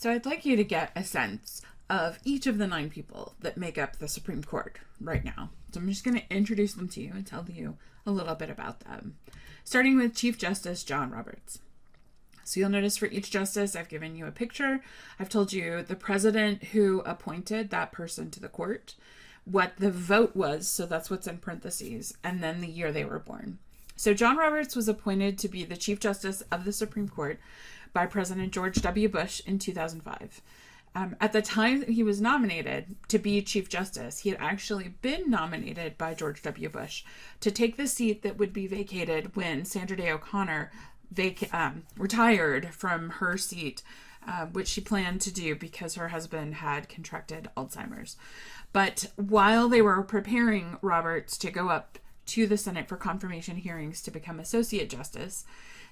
So I'd like you to get a sense of each of the 9 people that make up the Supreme Court right now. So I'm just going to introduce them to you and tell you a little bit about them. Starting with Chief Justice John Roberts. So you'll notice for each justice, I've given you a picture. I've told you the president who appointed that person to the court, what the vote was, so that's what's in parentheses, and then the year they were born. So John Roberts was appointed to be the Chief Justice of the Supreme Court by President George W. Bush in 2005. At the time that he was nominated to be Chief Justice, he had actually been nominated by George W. Bush to take the seat that would be vacated when Sandra Day O'Connor retired from her seat, which she planned to do because her husband had contracted Alzheimer's. But while they were preparing Roberts to go up to the Senate for confirmation hearings to become Associate Justice,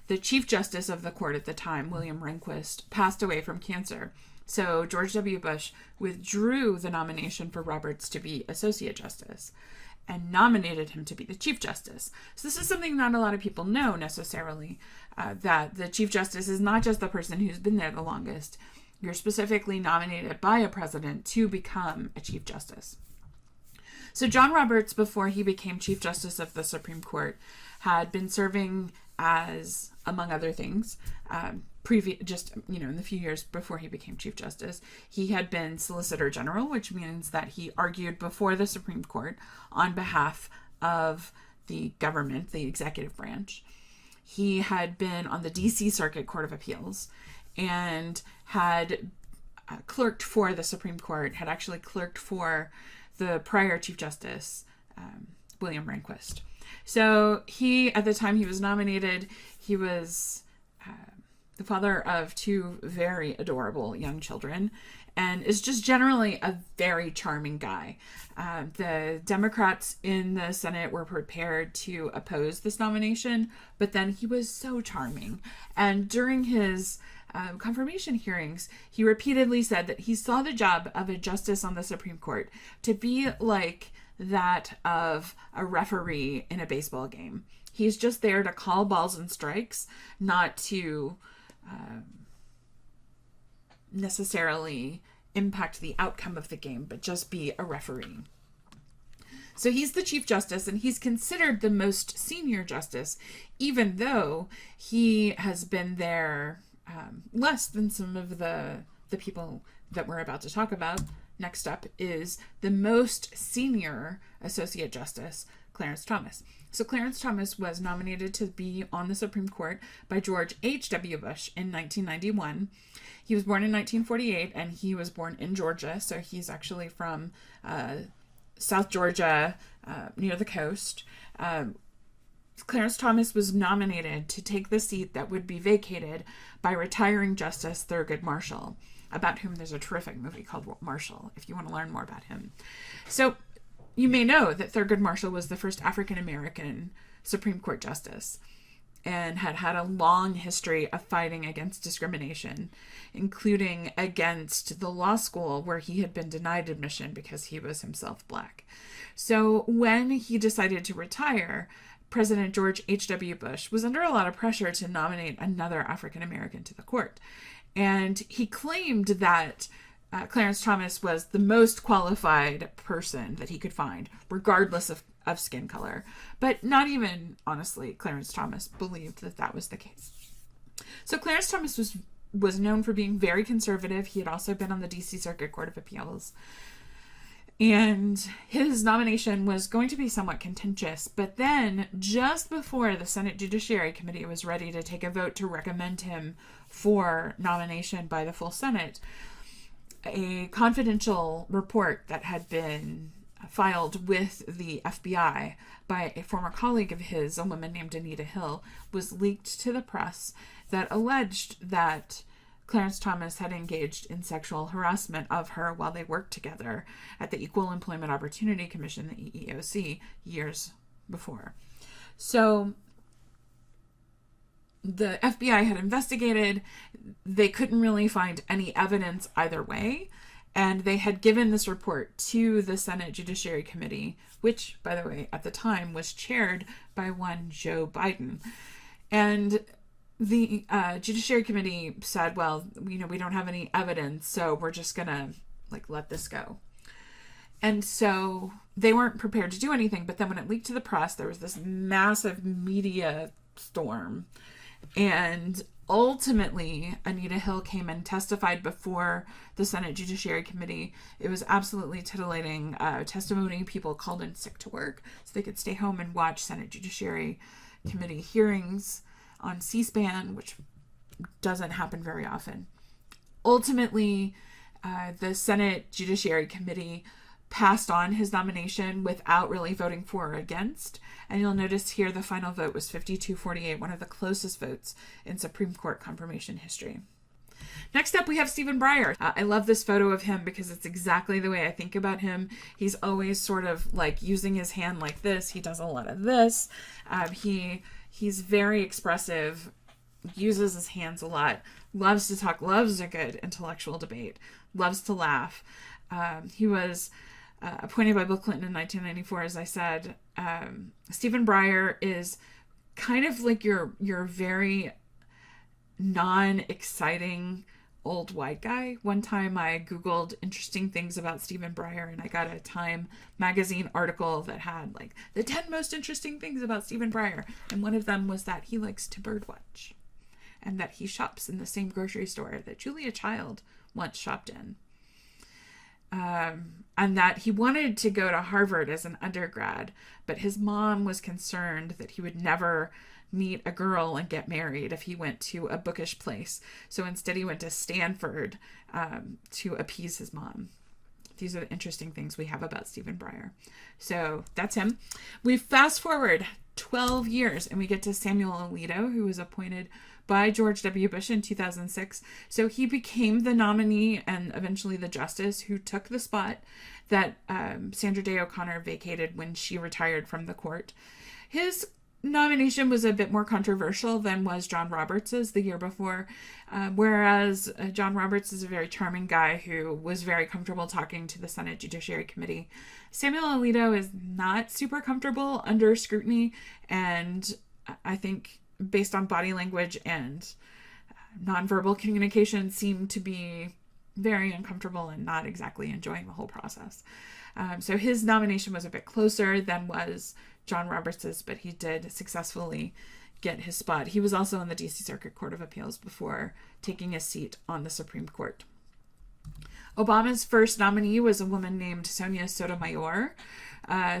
the Chief Justice of the court at the time, William Rehnquist, passed away from cancer. So George W. Bush withdrew the nomination for Roberts to be Associate Justice and nominated him to be the Chief Justice. So this is something not a lot of people know necessarily, that the Chief Justice is not just the person who's been there the longest. You're specifically nominated by a president to become a Chief Justice. So John Roberts, before he became Chief Justice of the Supreme Court, had been serving as, among other things, in the few years before he became Chief Justice, he had been Solicitor General, which means that he argued before the Supreme Court on behalf of the government, the executive branch. He had been on the D.C. Circuit Court of Appeals and had clerked for the Supreme Court, had actually clerked for the prior Chief Justice, William Rehnquist. So he, at the time he was nominated, he was the father of 2 very adorable young children and is just generally a very charming guy. The Democrats in the Senate were prepared to oppose this nomination, but then he was so charming. And during his confirmation hearings, he repeatedly said that he saw the job of a justice on the Supreme Court to be like that of a referee in a baseball game. He's just there to call balls and strikes, not to necessarily impact the outcome of the game, but just be a referee. So he's the Chief Justice, and he's considered the most senior justice, even though he has been there less than some of the people that we're about to talk about. Next up is the most senior Associate Justice, Clarence Thomas. So Clarence Thomas was nominated to be on the Supreme Court by George H.W. Bush in 1991. He was born in 1948, and he was born in Georgia, so he's actually from South Georgia, near the coast. Clarence Thomas was nominated to take the seat that would be vacated by retiring Justice Thurgood Marshall, about whom there's a terrific movie called Marshall, if you want to learn more about him. So you may know that Thurgood Marshall was the first African-American Supreme Court justice and had a long history of fighting against discrimination, including against the law school where he had been denied admission because he was himself Black. So when he decided to retire, President George H.W. Bush was under a lot of pressure to nominate another African-American to the court. And he claimed that Clarence Thomas was the most qualified person that he could find, regardless of skin color. But not even, honestly, Clarence Thomas believed that that was the case. So Clarence Thomas was known for being very conservative. He had also been on the D.C. Circuit Court of Appeals. And his nomination was going to be somewhat contentious. But then, just before the Senate Judiciary Committee was ready to take a vote to recommend him for nomination by the full Senate, a confidential report that had been filed with the FBI by a former colleague of his, a woman named Anita Hill, was leaked to the press that alleged that Clarence Thomas had engaged in sexual harassment of her while they worked together at the Equal Employment Opportunity Commission, the EEOC, years before. So the FBI had investigated. They couldn't really find any evidence either way. And they had given this report to the Senate Judiciary Committee, which, by the way, at the time was chaired by one Joe Biden. And the Judiciary Committee said, well, we don't have any evidence, so we're just going to let this go. And so they weren't prepared to do anything. But then when it leaked to the press, there was this massive media storm. And ultimately, Anita Hill came and testified before the Senate Judiciary Committee. It was absolutely titillating testimony. People called in sick to work so they could stay home and watch Senate Judiciary Committee hearings on C-SPAN, which doesn't happen very often. Ultimately, the Senate Judiciary Committee passed on his nomination without really voting for or against. And you'll notice here the final vote was 52-48, one of the closest votes in Supreme Court confirmation history. Next up, we have Stephen Breyer. I love this photo of him because it's exactly the way I think about him. He's always sort of using his hand like this. He does a lot of this. He's very expressive, uses his hands a lot, loves to talk, loves a good intellectual debate, loves to laugh. He was appointed by Bill Clinton in 1994, as I said. Stephen Breyer is kind of like your very non-exciting old white guy. One time I Googled interesting things about Stephen Breyer, and I got a Time magazine article that had the 10 most interesting things about Stephen Breyer. And one of them was that he likes to birdwatch and that he shops in the same grocery store that Julia Child once shopped in. And that he wanted to go to Harvard as an undergrad, but his mom was concerned that he would never meet a girl and get married if he went to a bookish place. So instead he went to Stanford to appease his mom. These are the interesting things we have about Stephen Breyer. So that's him. We fast forward 12 years and we get to Samuel Alito, who was appointed by George W. Bush in 2006. So he became the nominee and eventually the justice who took the spot that Sandra Day O'Connor vacated when she retired from the court. His nomination was a bit more controversial than was John Roberts's the year before, whereas John Roberts is a very charming guy who was very comfortable talking to the Senate Judiciary Committee. Samuel Alito is not super comfortable under scrutiny, and I think based on body language and nonverbal communication seemed to be very uncomfortable and not exactly enjoying the whole process. So his nomination was a bit closer than was John Roberts's, but he did successfully get his spot. He was also in the D.C. Circuit Court of Appeals before taking a seat on the Supreme Court. Obama's first nominee was a woman named Sonia Sotomayor.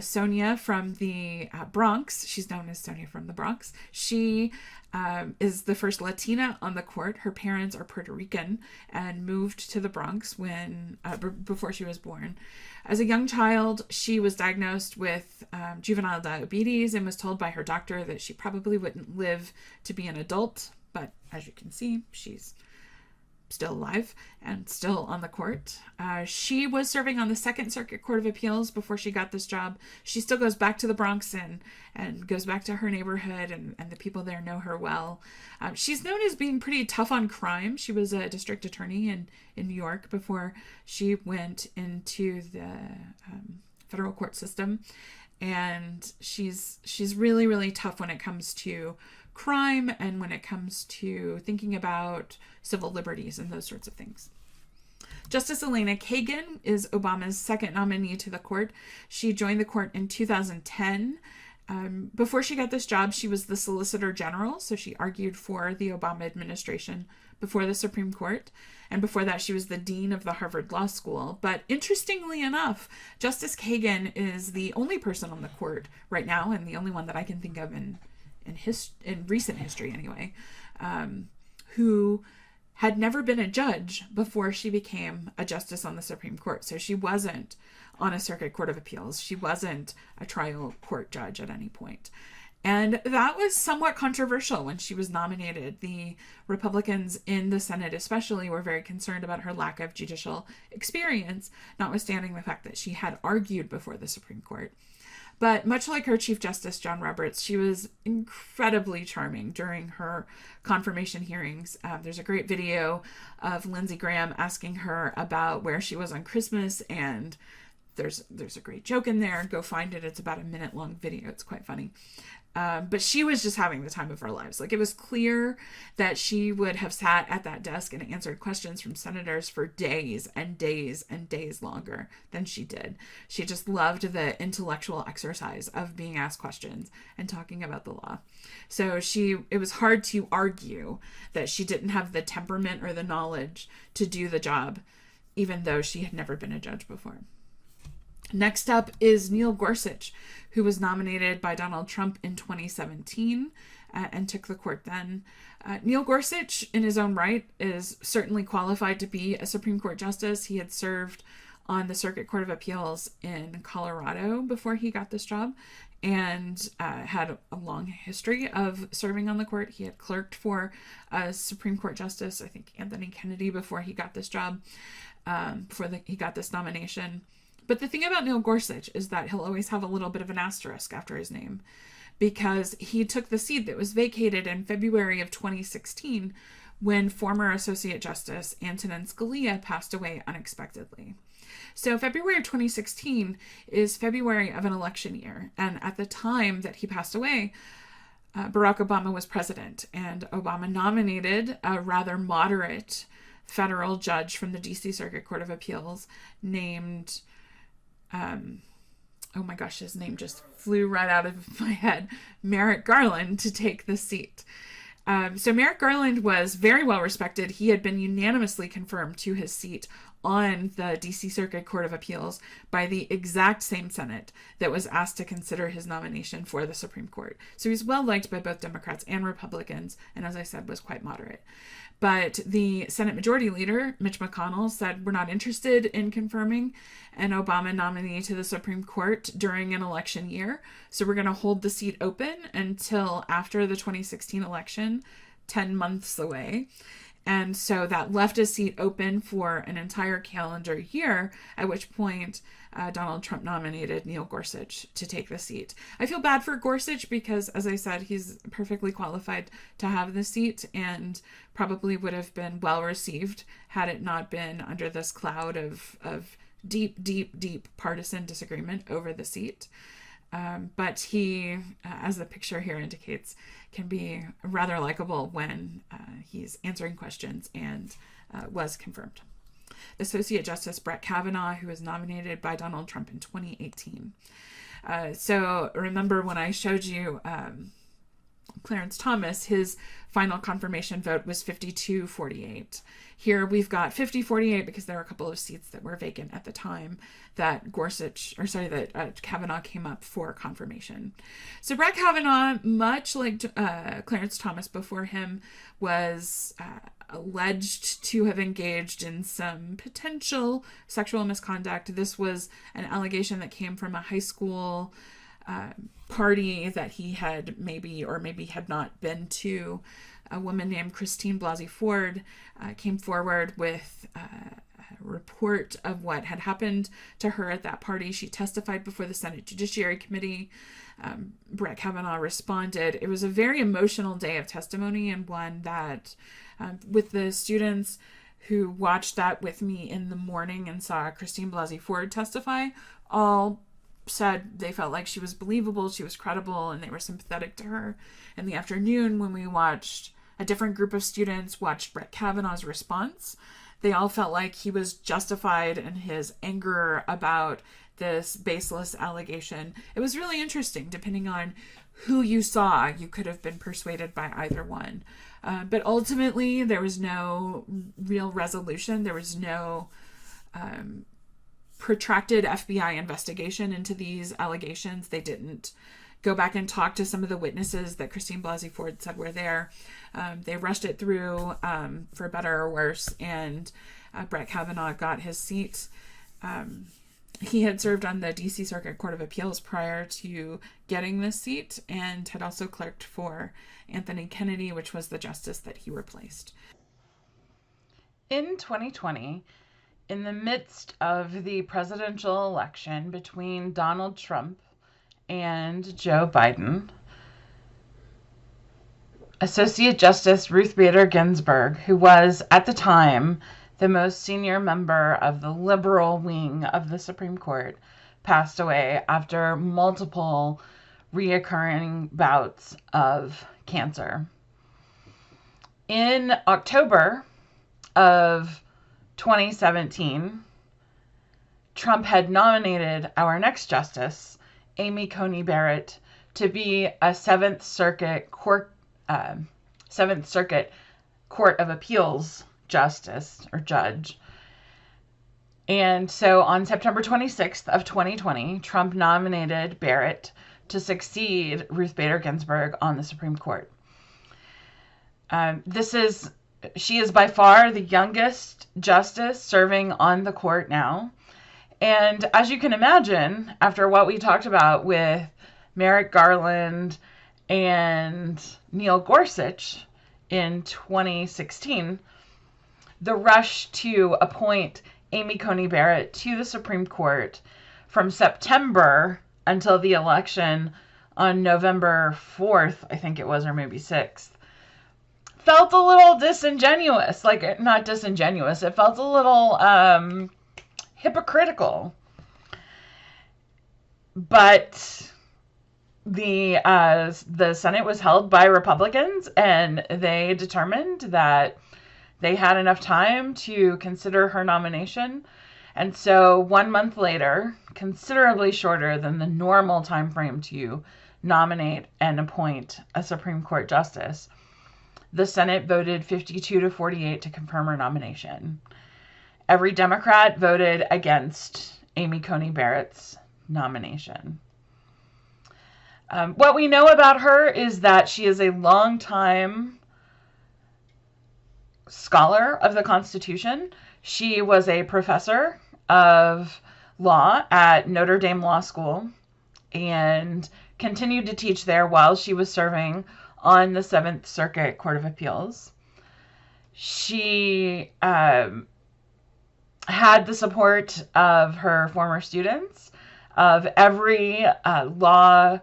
Sonia from the Bronx. She's known as Sonia from the Bronx. She is the first Latina on the court. Her parents are Puerto Rican and moved to the Bronx when before she was born. As a young child, she was diagnosed with juvenile diabetes and was told by her doctor that she probably wouldn't live to be an adult. But as you can see, she's still alive and still on the court. She was serving on the Second Circuit Court of Appeals before she got this job. She still goes back to the Bronx and goes back to her neighborhood, and the people there know her well. She's known as being pretty tough on crime. She was a district attorney in New York before she went into the federal court system. And she's really, really tough when it comes to crime and when it comes to thinking about civil liberties and those sorts of things. Justice Elena Kagan is Obama's second nominee to the court. She joined the court in 2010. Before she got this job, she was the Solicitor General, so she argued for the Obama administration before the Supreme Court. And before that, she was the Dean of the Harvard Law School. But interestingly enough, Justice Kagan is the only person on the court right now, and the only one that I can think of in recent history anyway, who had never been a judge before she became a justice on the Supreme Court. So she wasn't on a circuit court of appeals. She wasn't a trial court judge at any point. And that was somewhat controversial when she was nominated. The Republicans in the Senate especially were very concerned about her lack of judicial experience, notwithstanding the fact that she had argued before the Supreme Court. But much like her Chief Justice, John Roberts, she was incredibly charming during her confirmation hearings. There's a great video of Lindsey Graham asking her about where she was on Christmas, and there's a great joke in there. Go find it. It's about a minute-long video. It's quite funny. But she was just having the time of her lives. Like, it was clear that she would have sat at that desk and answered questions from senators for days and days and days longer than she did. She just loved the intellectual exercise of being asked questions and talking about the law. So it was hard to argue that she didn't have the temperament or the knowledge to do the job, even though she had never been a judge before. Next up is Neil Gorsuch, who was nominated by Donald Trump in 2017 and took the court then. Neil Gorsuch, in his own right, is certainly qualified to be a Supreme Court justice. He had served on the Circuit Court of Appeals in Colorado before he got this job, and had a long history of serving on the court. He had clerked for a Supreme Court justice, I think Anthony Kennedy, before he got this job, he got this nomination. But the thing about Neil Gorsuch is that he'll always have a little bit of an asterisk after his name, because he took the seat that was vacated in February of 2016 when former Associate Justice Antonin Scalia passed away unexpectedly. So February of 2016 is February of an election year. And at the time that he passed away, Barack Obama was president, and Obama nominated a rather moderate federal judge from the D.C. Circuit Court of Appeals named... oh my gosh, his name just flew right out of my head, Merrick Garland, to take the seat. So Merrick Garland was very well respected. He had been unanimously confirmed to his seat on the D.C. Circuit Court of Appeals by the exact same Senate that was asked to consider his nomination for the Supreme Court. So he's well liked by both Democrats and Republicans, and as I said, was quite moderate. But the Senate Majority Leader, Mitch McConnell, said, we're not interested in confirming an Obama nominee to the Supreme Court during an election year. So we're going to hold the seat open until after the 2016 election, 10 months away. And so that left a seat open for an entire calendar year, at which point Donald Trump nominated Neil Gorsuch to take the seat. I feel bad for Gorsuch because, as I said, he's perfectly qualified to have the seat and probably would have been well received had it not been under this cloud of deep partisan disagreement over the seat. But he, as the picture here indicates, can be rather likable when he's answering questions and was confirmed. Associate Justice Brett Kavanaugh, who was nominated by Donald Trump in 2018. So remember when I showed you Clarence Thomas, his final confirmation vote was 52-48. Here we've got 50-48 because there were a couple of seats that were vacant at the time that Kavanaugh came up for confirmation. So Brett Kavanaugh, much like Clarence Thomas before him, was alleged to have engaged in some potential sexual misconduct. This was an allegation that came from a high school party that he had maybe had not been to. A woman named Christine Blasey Ford came forward with a report of what had happened to her at that party. She testified before the Senate Judiciary Committee. Brett Kavanaugh responded. It was a very emotional day of testimony, and one that with the students who watched that with me in the morning and saw Christine Blasey Ford testify, all said they felt like she was believable, she was credible, and they were sympathetic to her. In the afternoon, when we watched, a different group of students watched Brett Kavanaugh's response, they all felt like he was justified in his anger about this baseless allegation. It was really interesting. Depending on who you saw, you could have been persuaded by either one. But ultimately, there was no real resolution. There was no protracted FBI investigation into these allegations. They didn't go back and talk to some of the witnesses that Christine Blasey Ford said were there. They rushed it through for better or worse, and Brett Kavanaugh got his seat. He had served on the D.C. Circuit Court of Appeals prior to getting this seat and had also clerked for Anthony Kennedy, which was the justice that he replaced. In 2020, in the midst of the presidential election between Donald Trump and Joe Biden, Associate Justice Ruth Bader Ginsburg, who was at the time the most senior member of the liberal wing of the Supreme Court, passed away after multiple reoccurring bouts of cancer. In October of 2017, Trump had nominated our next justice, Amy Coney Barrett, to be a Seventh Circuit Court of Appeals justice or judge. And so on September 26th of 2020, Trump nominated Barrett to succeed Ruth Bader Ginsburg on the Supreme Court. She is by far the youngest justice serving on the court now. And as you can imagine, after what we talked about with Merrick Garland and Neil Gorsuch in 2016, the rush to appoint Amy Coney Barrett to the Supreme Court from September until the election on November 4th, I think it was, or maybe 6th, felt a little disingenuous. Like, not disingenuous, it felt a little hypocritical. But the Senate was held by Republicans, and they determined that they had enough time to consider her nomination. And so 1 month later, considerably shorter than the normal time frame to nominate and appoint a Supreme Court justice, the Senate voted 52-48 to confirm her nomination. Every Democrat voted against Amy Coney Barrett's nomination. What we know about her is that she is a longtime scholar of the Constitution. She was a professor of law at Notre Dame Law School and continued to teach there while she was serving on the Seventh Circuit Court of Appeals. She had the support of her former students, of every law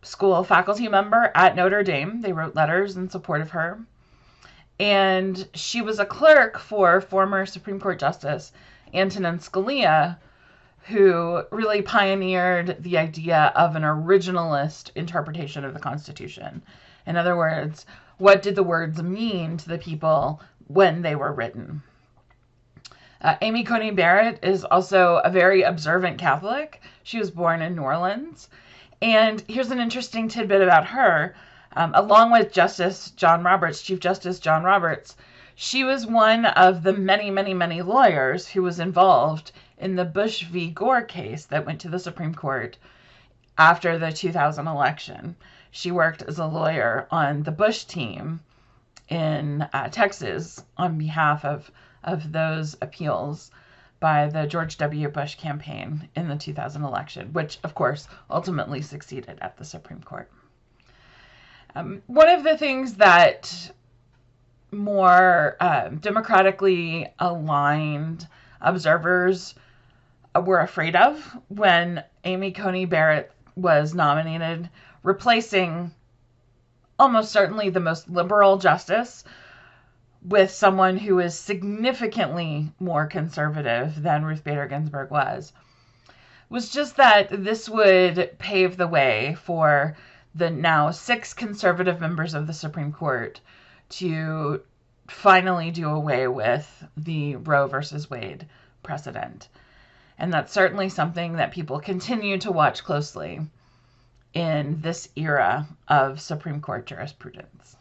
school faculty member at Notre Dame. They wrote letters in support of her. And she was a clerk for former Supreme Court Justice Antonin Scalia, who really pioneered the idea of an originalist interpretation of the Constitution. In other words, what did the words mean to the people when they were written? Amy Coney Barrett is also a very observant Catholic. She was born in New Orleans. And here's an interesting tidbit about her. Along with Chief Justice John Roberts, she was one of the many, many, many lawyers who was involved in the Bush v. Gore case that went to the Supreme Court after the 2000 election. She worked as a lawyer on the Bush team in Texas on behalf of those appeals by the George W. Bush campaign in the 2000 election, which, of course, ultimately succeeded at the Supreme Court. One of the things that more democratically aligned observers were afraid of when Amy Coney Barrett was nominated, replacing almost certainly the most liberal justice with someone who is significantly more conservative than Ruth Bader Ginsburg was just that this would pave the way for the now 6 conservative members of the Supreme Court to finally do away with the Roe versus Wade precedent. And that's certainly something that people continue to watch closely in this era of Supreme Court jurisprudence.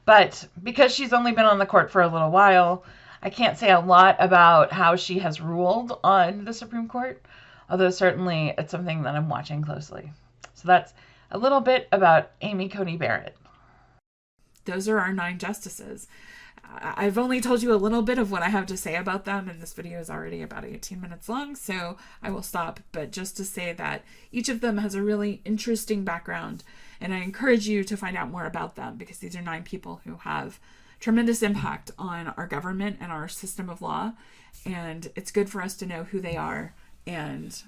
But because she's only been on the court for a little while, I can't say a lot about how she has ruled on the Supreme Court, although certainly it's something that I'm watching closely. So that's a little bit about Amy Coney Barrett. Those are our 9 justices. I've only told you a little bit of what I have to say about them, and this video is already about 18 minutes long, so I will stop. But just to say that each of them has a really interesting background, and I encourage you to find out more about them, because these are 9 people who have tremendous impact on our government and our system of law, and it's good for us to know who they are and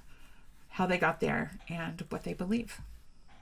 how they got there and what they believe.